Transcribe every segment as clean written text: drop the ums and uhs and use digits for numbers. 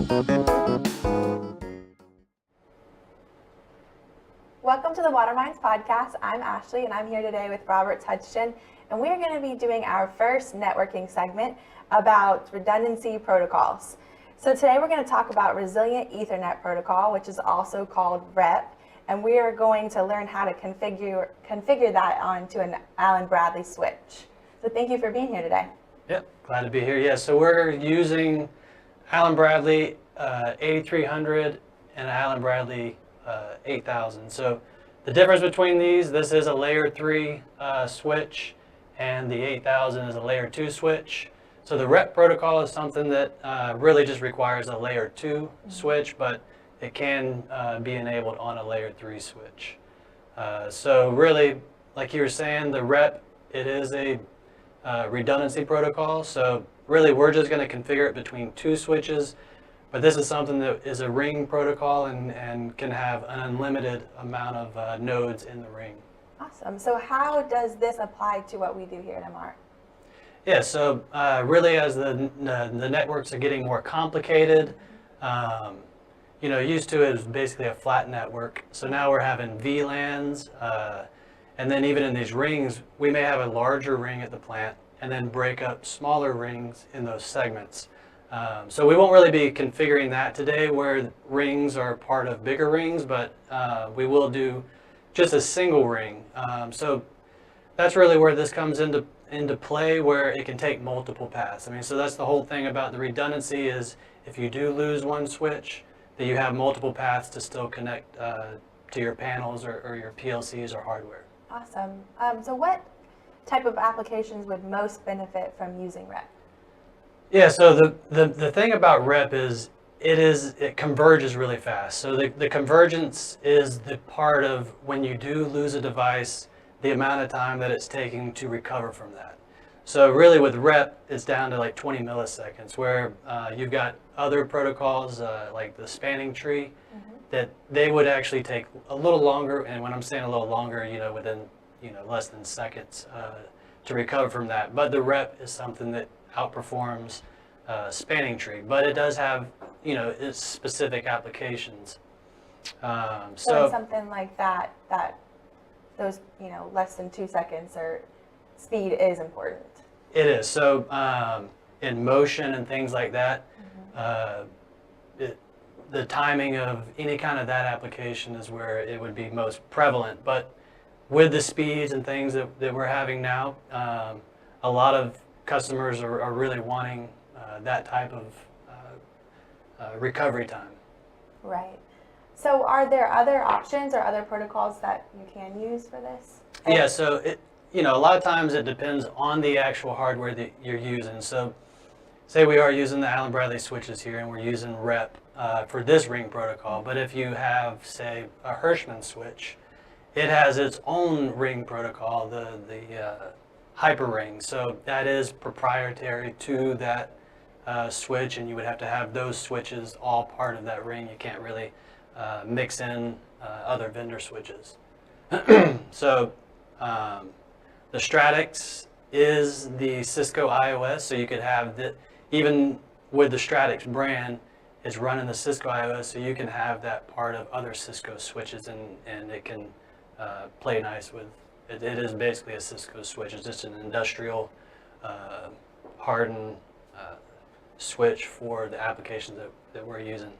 Welcome to the Water Minds podcast. I'm Ashley and I'm here today with Robert Hutchin, and we are going to be doing our first networking segment about redundancy protocols. So today we're going to talk about Resilient Ethernet Protocol, which is also called REP, and we are going to learn how to configure that onto an Allen Bradley switch. So thank you for being here today. Yep, glad to be here. Yeah, so we're using Allen Bradley 8300 and Allen Bradley 8000. So the difference between these, this is a layer 3 switch, and the 8000 is a layer 2 switch. So the REP protocol is something that really just requires a layer 2 switch, but it can be enabled on a layer 3 switch. So really, like you were saying, the REP, it is a redundancy protocol. So really we're just going to configure it between 2 switches, but this is something that is a ring protocol and can have an unlimited amount of nodes in the ring. Awesome. So how does this apply to what we do here at MR? Yeah, so really as the networks are getting more complicated, used to it was basically a flat network. So now we're having VLANs, and then even in these rings, we may have a larger ring at the plant and then break up smaller rings in those segments. So we won't really be configuring that today where rings are part of bigger rings, but we will do just a single ring. So that's really where this comes into play, where it can take multiple paths. I mean, so that's the whole thing about the redundancy is if you do lose one switch, that you have multiple paths to still connect to your panels or your PLCs or hardware. Awesome. So what type of applications would most benefit from using REP? Yeah, so the thing about REP is it converges really fast. So the convergence is the part of when you do lose a device, the amount of time that it's taking to recover from that. So really with REP, it's down to like 20 milliseconds, where you've got other protocols like the spanning tree, that they would actually take a little longer, and when I'm saying a little longer, within less than seconds to recover from that. But the REP is something that outperforms spanning tree, but it does have its specific applications. So in something like that those less than 2 seconds or speed is important. It is. So in motion and things like that, the timing of any kind of that application is where it would be most prevalent. But with the speeds and things that we're having now, a lot of customers are really wanting that type of recovery time. Right. So are there other options or other protocols that you can use for this? Yeah, so a lot of times it depends on the actual hardware that you're using. So say we are using the Allen Bradley switches here and we're using REP for this ring protocol, but if you have, say, a Hirschman switch, it has its own ring protocol, the hyper ring. So that is proprietary to that switch, and you would have to have those switches all part of that ring. You can't really mix in other vendor switches. So the Stratix is the Cisco iOS, so you could have even with the Stratix brand, it's running the Cisco iOS, so you can have that part of other Cisco switches, and it can play nice with it. It is basically a Cisco switch. It's just an industrial hardened switch for the applications that we're using.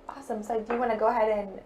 Awesome. So do you want to go ahead and,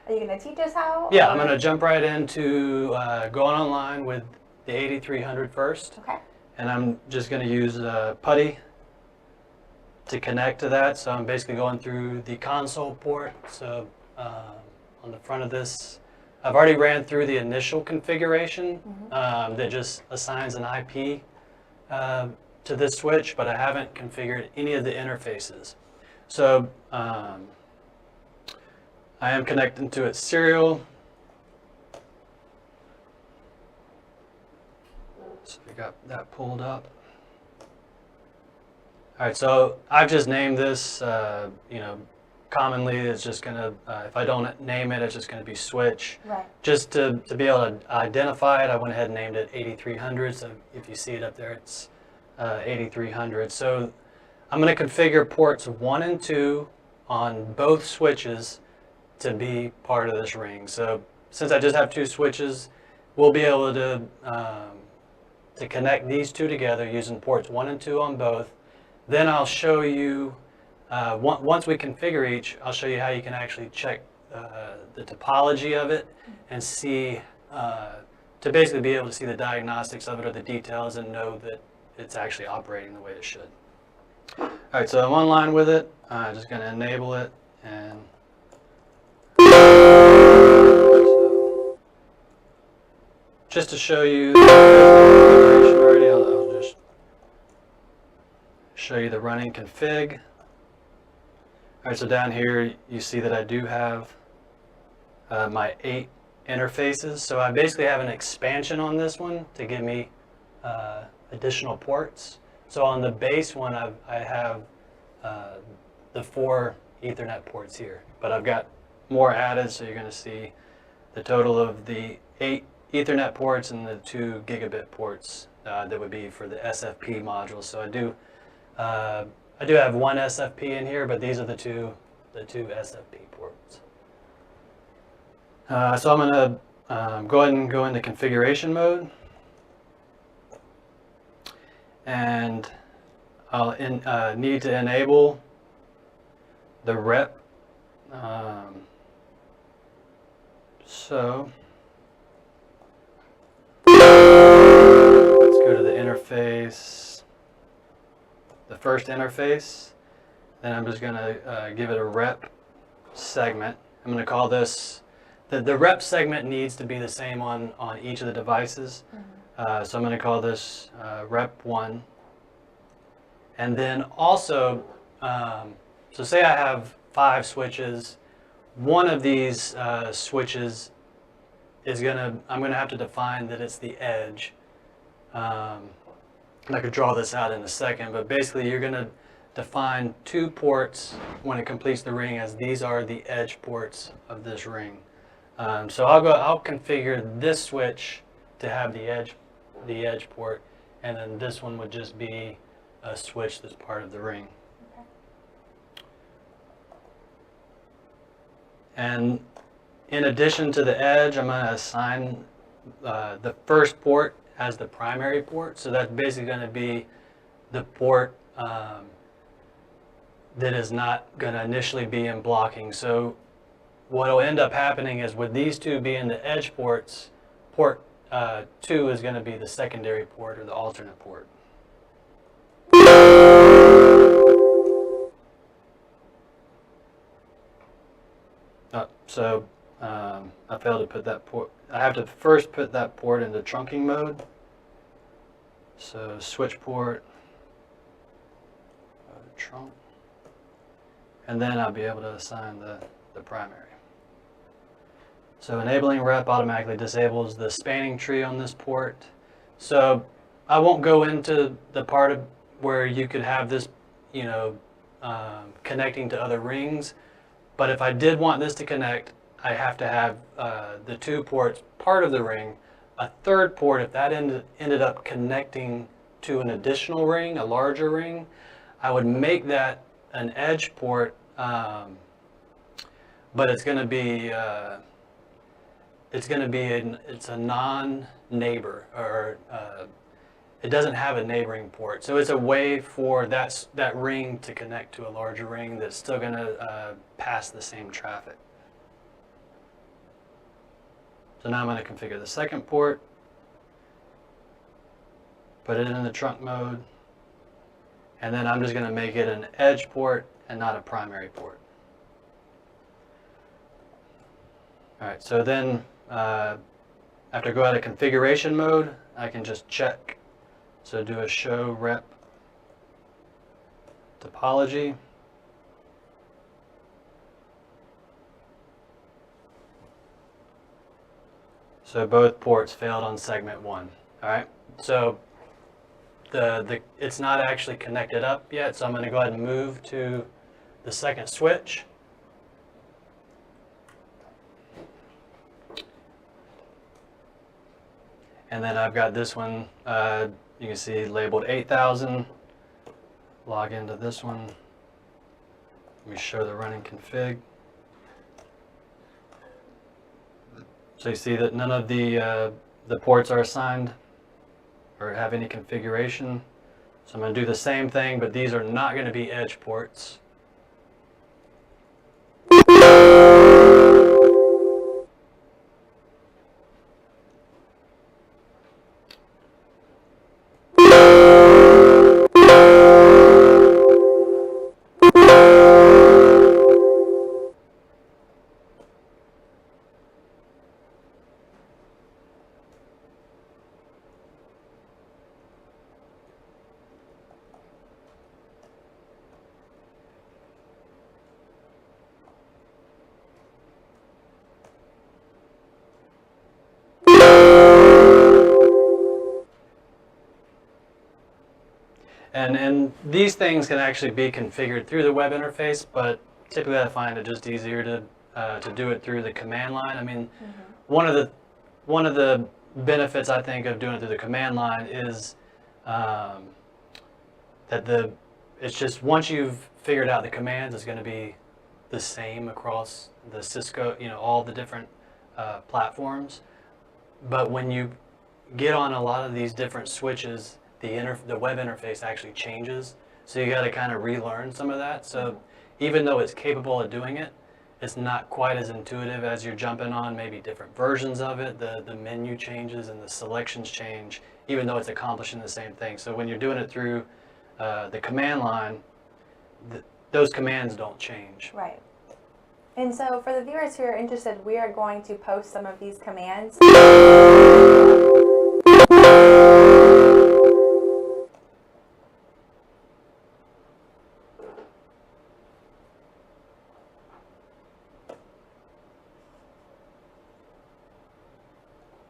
are you going to teach us how? Yeah, I'm going to jump right into going online with the 8300 first. Okay. And I'm just going to use PuTTY to connect to that. So I'm basically going through the console port. So on the front of this, I've already ran through the initial configuration that just assigns an IP to this switch, but I haven't configured any of the interfaces. So I am connecting to its serial. So we got that pulled up. All right, so I've just named this, commonly it's just gonna, if I don't name it, it's just gonna be switch. Right. Just to be able to identify it, I went ahead and named it 8300. So if you see it up there, it's 8300. So I'm going to configure ports 1 and 2 on both switches to be part of this ring. So since I just have 2 switches, we'll be able to connect these 2 together using ports 1 and 2 on both. Then I'll show you, once we configure each, I'll show you how you can actually check the topology of it and see, to basically be able to see the diagnostics of it or the details and know that it's actually operating the way it should. All right, so I'm online with it. I'm just going to enable it, and so, just to show you the configuration already, I'll just show you the running config. All right, so down here you see that I do have my 8 interfaces. So I basically have an expansion on this one to give me additional ports. So on the base one, I have the 4 Ethernet ports here, but I've got more added, so you're going to see the total of the 8 Ethernet ports and the 2 gigabit ports that would be for the SFP module. So I do have 1 SFP in here, but these are the two SFP ports. So I'm going to go ahead and go into configuration mode, and I'll need to enable the rep. So let's go to the interface, the first interface. Then I'm just going to give it a rep segment. I'm going to call this, the rep segment needs to be the same on each of the devices. So I'm going to call this rep 1. And then also, so say I have 5 switches. One of these switches is I'm going to have to define that it's the edge. And I could draw this out in a second, but basically you're going to define 2 ports when it completes the ring as these are the edge ports of this ring. So I'll configure this switch to have the edge port, and then this one would just be a switch that's part of the ring. Okay. And in addition to the edge, I'm going to assign the first port as the primary port. So that's basically going to be the port that is not going to initially be in blocking. So what will end up happening is with these 2 being the edge ports, port 2 is going to be the secondary port or the alternate port. So I failed to put that port. I have to first put that port into trunking mode. So switch port, trunk, and then I'll be able to assign the primary. So enabling rep automatically disables the spanning tree on this port. So I won't go into the part of where you could have this, connecting to other rings. But if I did want this to connect, I have to have the 2 ports part of the ring. A third port, if that ended up connecting to an additional ring, a larger ring, I would make that an edge port, but it's going to be it's a non-neighbor, or it doesn't have a neighboring port. So it's a way for that ring to connect to a larger ring that's still going to pass the same traffic. So now I'm going to configure the second port, put it in the trunk mode, and then I'm just going to make it an edge port and not a primary port. All right, so then after I go out of configuration mode, I can just check. So do a show rep topology. So both ports failed on segment 1. All right. So it's not actually connected up yet. So I'm going to go ahead and move to the second switch. And then I've got this one, you can see labeled 8000. log into this one. Let me show the running config. So you see that none of the ports are assigned or have any configuration. So I'm going to do the same thing, but these are not going to be edge ports. And these things can actually be configured through the web interface, but typically I find it just easier to do it through the command line. I mean, one of the benefits I think of doing it through the command line is that it's just once you've figured out the commands, it's going to be the same across the Cisco, all the different platforms. But when you get on a lot of these different switches, the web interface actually changes, so you got to kind of relearn some of that. So even though it's capable of doing it, it's not quite as intuitive as you're jumping on maybe different versions of it. The menu changes and the selections change, even though it's accomplishing the same thing. So when you're doing it through the command line, those commands don't change. Right. And so for the viewers who are interested, we are going to post some of these commands.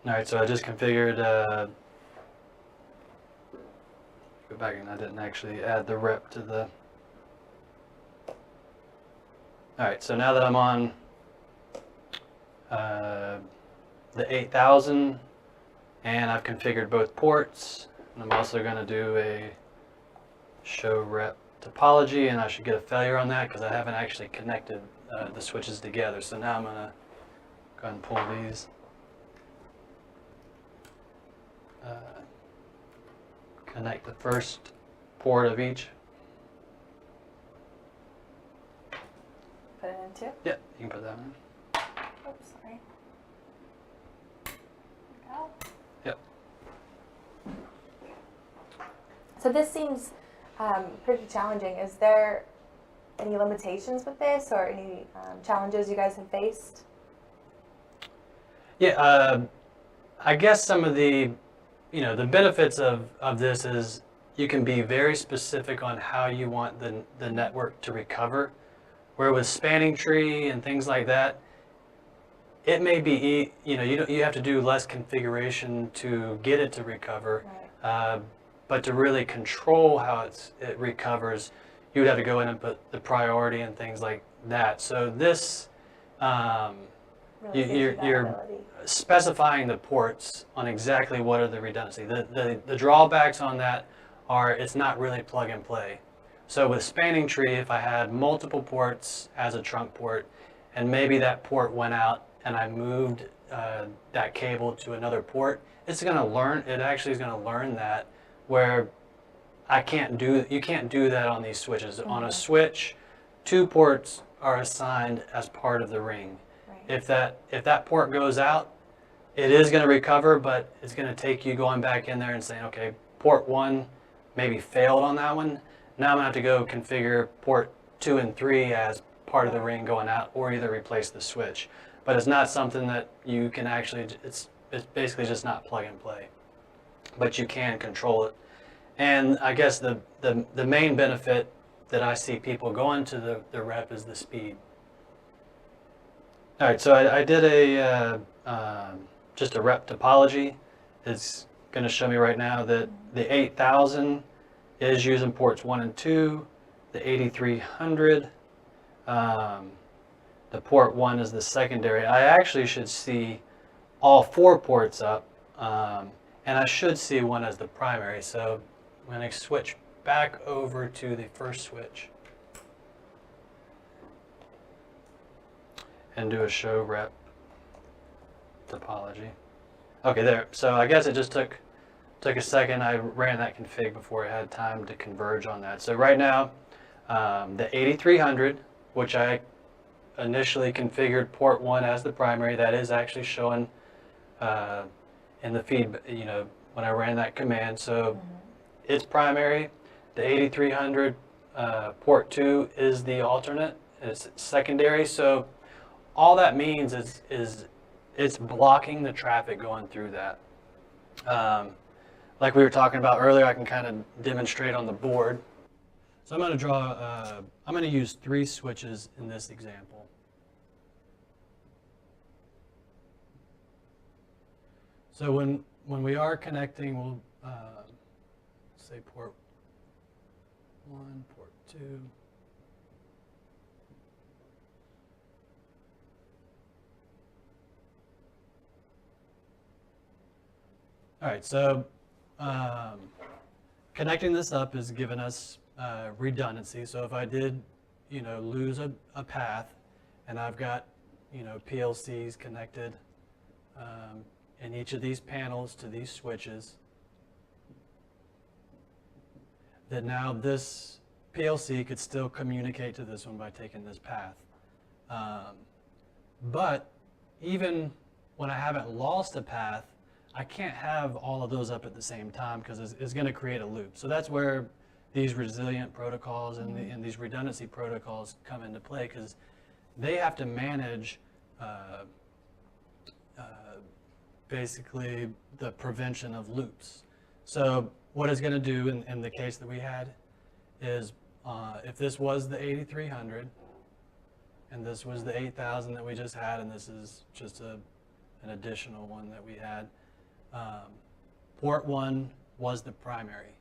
All right, so I just configured, go back, and I didn't actually add the rep to the, all right, so now that I'm on the 8000, and I've configured both ports, and I'm also going to do a show rep topology, and I should get a failure on that because I haven't actually connected the switches together. So now I'm going to go ahead and pull these. Connect the first port of each. Put it in too? Yeah, you can put that in. Oops, sorry. There we go. Yep. So this seems pretty challenging. Is there any limitations with this or any challenges you guys have faced? Yeah, I guess some of the the benefits of this is you can be very specific on how you want the network to recover. Where with spanning tree and things like that, it may be, you have to do less configuration to get it to recover. Right. But to really control how it recovers, you would have to go in and put the priority and things like that. So this, Really you're specifying the ports on exactly what are the redundancy. The drawbacks on that are it's not really plug and play. So with spanning tree, if I had multiple ports as a trunk port, and maybe that port went out and I moved that cable to another port, it's going to learn. It actually is going to learn that, where you can't do that on these switches. Mm-hmm. On a switch, 2 ports are assigned as part of the ring. If that port goes out, it is going to recover, but it's going to take you going back in there and saying, okay, port 1 maybe failed on that one. Now I'm going to have to go configure port 2 and 3 as part of the ring going out, or either replace the switch. But it's not something that you can actually, it's basically just not plug and play. But you can control it. And I guess the main benefit that I see people going to the rep is the speed. All right, so I did just a rep topology. It's going to show me right now that the 8000 is using ports 1 and 2. The 8300, the port 1 is the secondary. I actually should see all 4 ports up, and I should see 1 as the primary. So I'm going to switch back over to the first switch and do a show rep topology. Okay, there. So I guess it just took a second. I ran that config before I had time to converge on that. So right now, the 8300, which I initially configured port 1 as the primary, that is actually showing in the feed, when I ran that command. So it's primary. The 8300 port 2 is the alternate. It's secondary. So all that means is it's blocking the traffic going through that. Like we were talking about earlier, I can kind of demonstrate on the board. So I'm going to draw, I'm going to use 3 switches in this example. So when we are connecting, we'll say port 1, port 2. All right, so connecting this up is giving us redundancy. So if I did, lose a path, and I've got, PLCs connected in each of these panels to these switches, that now this PLC could still communicate to this one by taking this path. But even when I haven't lost a path, I can't have all of those up at the same time because it's going to create a loop. So that's where these resilient protocols and these redundancy protocols come into play, because they have to manage basically the prevention of loops. So what it's going to do in the case that we had is if this was the 8300 and this was the 8000 that we just had, and this is just an additional one that we had, port 1 was the primary.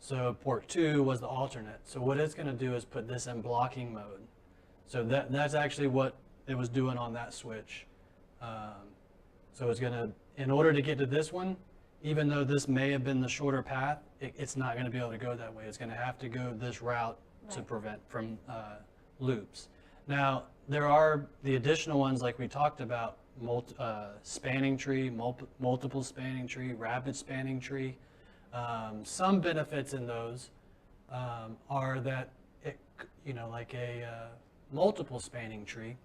So port 2 was the alternate. So what it's going to do is put this in blocking mode. So that's actually what it was doing on that switch. So it's going to, in order to get to this one, even though this may have been the shorter path, it's not going to be able to go that way. It's going to have to go this route to prevent from loops. Now, there are the additional ones like we talked about, spanning tree, multiple spanning tree, rapid spanning tree. Some benefits in those are that it, like a multiple spanning tree,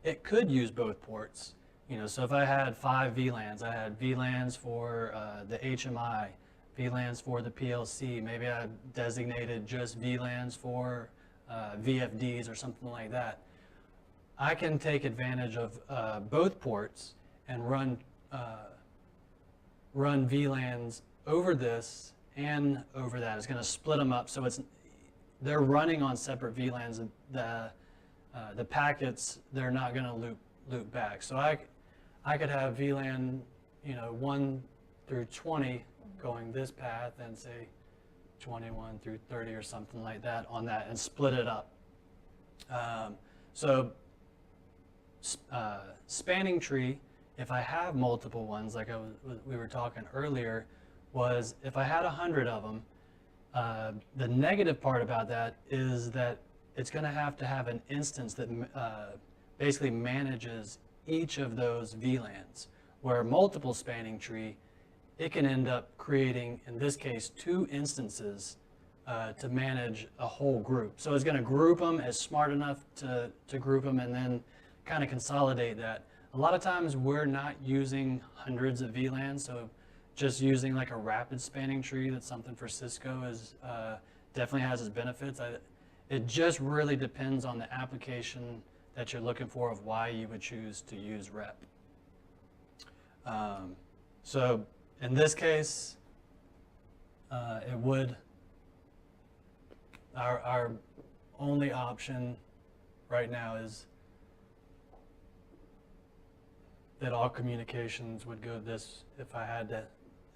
it could use both ports. So if I had 5 VLANs, I had VLANs for the HMI, VLANs for the PLC, maybe I designated just VLANs for VFDs or something like that. I can take advantage of both ports and run VLANs over this and over that. It's going to split them up, so they're running on separate VLANs. The packets, they're not going to loop back. So I could have VLAN 1 through 20 going this path, and say 21 through 30 or something like that on that, and split it up. So spanning tree, if I have multiple ones, like we were talking earlier, was if I had 100 of them, the negative part about that is that it's going to have an instance that basically manages each of those VLANs, where multiple spanning tree, it can end up creating, in this case, 2 instances to manage a whole group. So it's going to group them, as smart enough to group them, and then kind of consolidate that. A lot of times we're not using hundreds of VLANs, so just using like a rapid spanning tree, that's something for Cisco, is definitely has its benefits. It just really depends on the application that you're looking for of why you would choose to use rep. So in this case, it would, our only option right now is that all communications would go this if I had to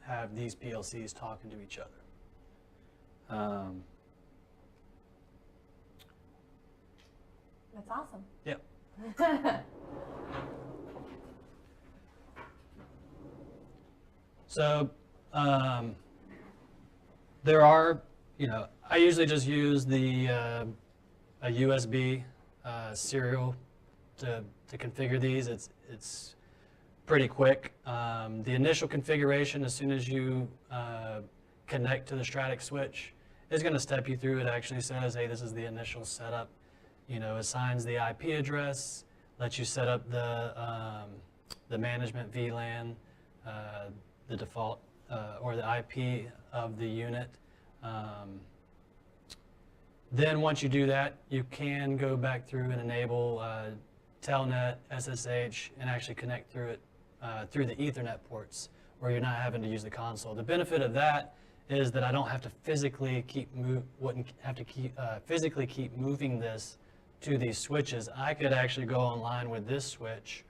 have these PLCs talking to each other. That's awesome. Yep. So There are, I usually just use a USB serial to configure these. It's pretty quick. The initial configuration, as soon as you connect to the Stratic switch, is going to step you through. It actually says, hey, this is the initial setup. Assigns the IP address, lets you set up the management VLAN, the default or the IP of the unit. Then once you do that, you can go back through and enable Telnet, SSH, and actually connect through it through the Ethernet ports, where you're not having to use the console. The benefit of that is that I don't have to physically physically keep moving this to these switches. I could actually go online with this switch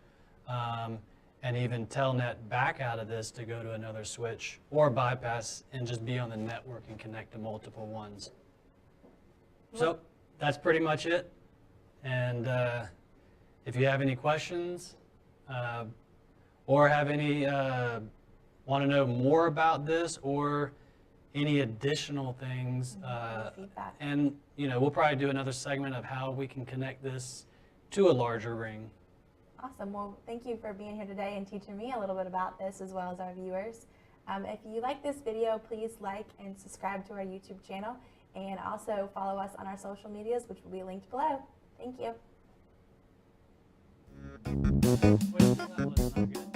and even Telnet back out of this to go to another switch, or bypass and just be on the network and connect to multiple ones. So that's pretty much it. And if you have any questions or have any want to know more about this or any additional things, Feedback. and we'll probably do another segment of how we can connect this to a larger ring. Awesome. Well, thank you for being here today and teaching me a little bit about this, as well as our viewers. If you like this video, please like and subscribe to our YouTube channel, and also follow us on our social medias, which will be linked below. Thank you. Wait, that was not good.